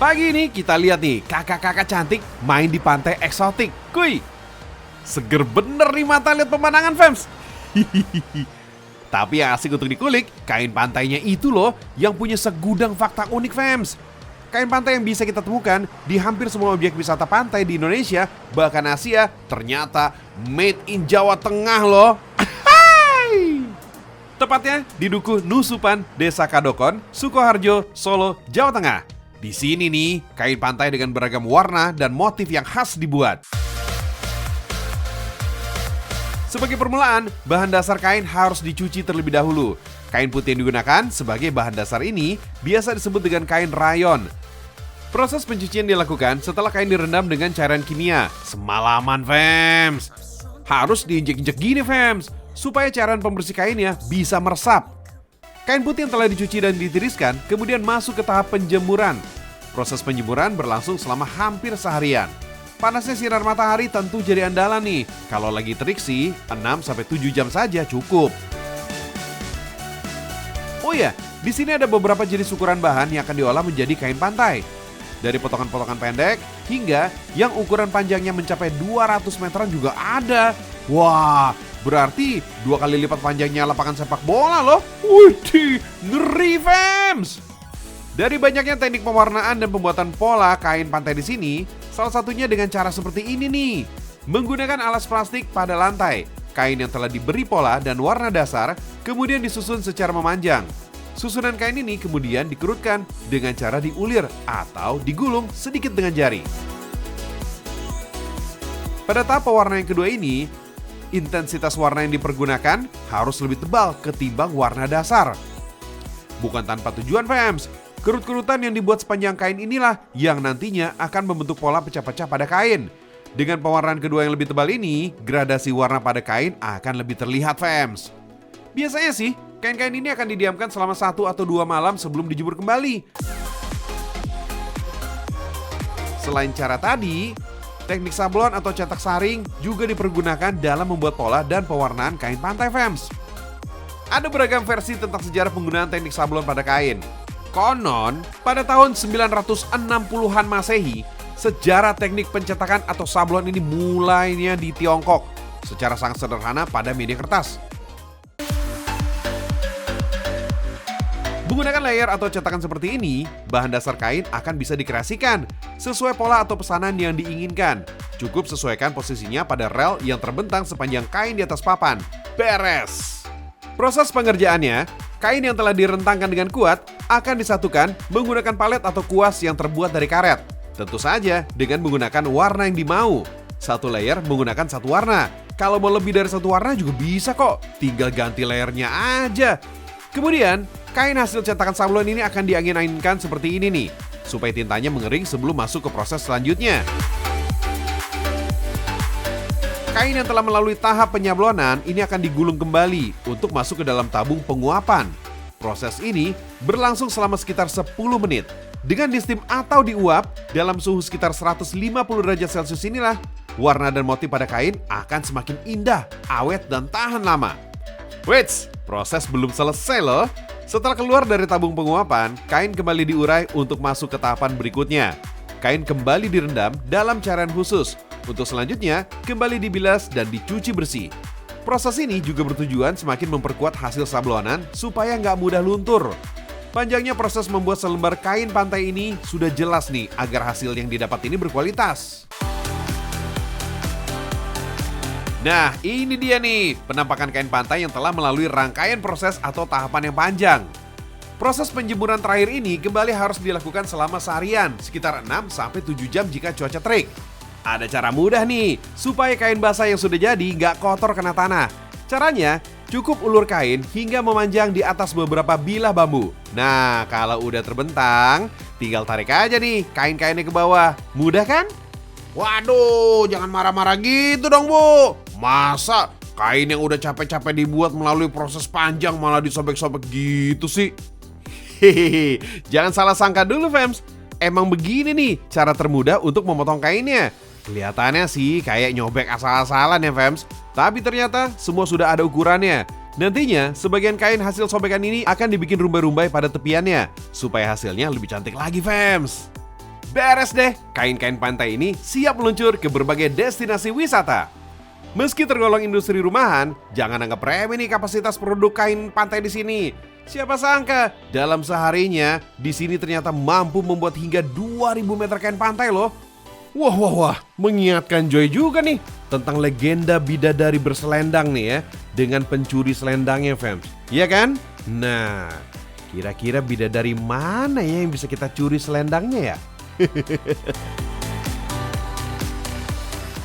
Pagi ini kita lihat nih kakak-kakak cantik main di pantai eksotik. Kuy, seger bener nih mata lihat pemandangan fams. Tapi yang asik untuk dikulik, kain pantainya itu loh yang punya segudang fakta unik fams. Kain pantai yang bisa kita temukan di hampir semua objek wisata pantai di Indonesia, bahkan Asia, ternyata made in Jawa Tengah loh. Tepatnya di Dukuh Nusupan, Desa Kadokon, Sukoharjo, Solo, Jawa Tengah. Di sini nih, kain pantai dengan beragam warna dan motif yang khas dibuat. Sebagai permulaan, bahan dasar kain harus dicuci terlebih dahulu. Kain putih yang digunakan sebagai bahan dasar ini biasa disebut dengan kain rayon. Proses pencucian dilakukan setelah kain direndam dengan cairan kimia. Semalaman, fams. Harus diinjek-injek gini, fams, supaya cairan pembersih kainnya bisa meresap. Kain putih yang telah dicuci dan ditiriskan kemudian masuk ke tahap penjemuran. Proses penjemuran berlangsung selama hampir seharian. Panasnya sinar matahari tentu jadi andalan nih. Kalau lagi terik sih, 6-7 jam saja cukup. Oh ya, di sini ada beberapa jenis ukuran bahan yang akan diolah menjadi kain pantai. Dari potongan-potongan pendek hingga yang ukuran panjangnya mencapai 200 meteran juga ada. Wah, berarti 2 kali lipat panjangnya lapangan sepak bola loh. Wih, ngeri fams. Dari banyaknya teknik pewarnaan dan pembuatan pola kain pantai di sini, salah satunya dengan cara seperti ini nih. Menggunakan alas plastik pada lantai, kain yang telah diberi pola dan warna dasar kemudian disusun secara memanjang. Susunan kain ini kemudian dikerutkan dengan cara diulir atau digulung sedikit dengan jari. Pada tahap pewarna yang kedua ini, intensitas warna yang dipergunakan harus lebih tebal ketimbang warna dasar. Bukan tanpa tujuan, fams. Kerut-kerutan yang dibuat sepanjang kain inilah yang nantinya akan membentuk pola pecah-pecah pada kain. Dengan pewarnaan kedua yang lebih tebal ini, gradasi warna pada kain akan lebih terlihat, fams. Biasanya sih, kain-kain ini akan didiamkan selama 1 atau 2 malam sebelum dijemur kembali. Selain cara tadi, teknik sablon atau cetak saring juga dipergunakan dalam membuat pola dan pewarnaan kain pantai, fams. Ada beragam versi tentang sejarah penggunaan teknik sablon pada kain. Konon, pada tahun 960-an Masehi, sejarah teknik pencetakan atau sablon ini mulainya di Tiongkok secara sangat sederhana pada media kertas. Menggunakan layer atau cetakan seperti ini, bahan dasar kain akan bisa dikreasikan sesuai pola atau pesanan yang diinginkan. Cukup sesuaikan posisinya pada rel yang terbentang sepanjang kain di atas papan. Beres! Proses pengerjaannya, kain yang telah direntangkan dengan kuat akan disatukan menggunakan palet atau kuas yang terbuat dari karet. Tentu saja dengan menggunakan warna yang dimau. Satu layer menggunakan satu warna. Kalau mau lebih dari satu warna juga bisa kok, tinggal ganti layernya aja. Kemudian, kain hasil cetakan sablon ini akan diangin-anginkan seperti ini nih, supaya tintanya mengering sebelum masuk ke proses selanjutnya. Kain yang telah melalui tahap penyablonan ini akan digulung kembali untuk masuk ke dalam tabung penguapan. Proses ini berlangsung selama sekitar 10 menit. Dengan di-steam atau diuap dalam suhu sekitar 150 derajat Celcius inilah, warna dan motif pada kain akan semakin indah, awet, dan tahan lama. Wait, proses belum selesai loh. Setelah keluar dari tabung penguapan, kain kembali diurai untuk masuk ke tahapan berikutnya. Kain kembali direndam dalam cairan khusus. Untuk selanjutnya, kembali dibilas dan dicuci bersih. Proses ini juga bertujuan semakin memperkuat hasil sablonan supaya nggak mudah luntur. Panjangnya proses membuat selembar kain pantai ini sudah jelas nih agar hasil yang didapat ini berkualitas. Nah, ini dia nih penampakan kain pantai yang telah melalui rangkaian proses atau tahapan yang panjang. Proses penjemuran terakhir ini kembali harus dilakukan selama seharian, sekitar 6-7 jam jika cuaca terik. Ada cara mudah nih, supaya kain basah yang sudah jadi nggak kotor kena tanah. Caranya, cukup ulur kain hingga memanjang di atas beberapa bilah bambu. Nah, kalau udah terbentang, tinggal tarik aja nih kain-kainnya ke bawah. Mudah kan? Waduh, jangan marah-marah gitu dong, Bu. Masa kain yang udah capek-capek dibuat melalui proses panjang malah disobek-sobek gitu sih? Hehehe, jangan salah sangka dulu, fams. Emang begini nih cara termudah untuk memotong kainnya. Kelihatannya sih kayak nyobek asal-asalan ya, fams. Tapi ternyata semua sudah ada ukurannya. Nantinya, sebagian kain hasil sobekan ini akan dibikin rumbai-rumbai pada tepiannya supaya hasilnya lebih cantik lagi, fams. Beres deh, kain-kain pantai ini siap meluncur ke berbagai destinasi wisata. Meski tergolong industri rumahan, jangan anggap remeh nih kapasitas produk kain pantai di sini. Siapa sangka, dalam seharinya di sini ternyata mampu membuat hingga 2000 meter kain pantai loh. Wah, mengingatkan Joy juga nih tentang legenda bidadari berselendang nih ya, dengan pencuri selendangnya, fans. Iya kan? Nah, kira-kira bidadari mana ya yang bisa kita curi selendangnya ya?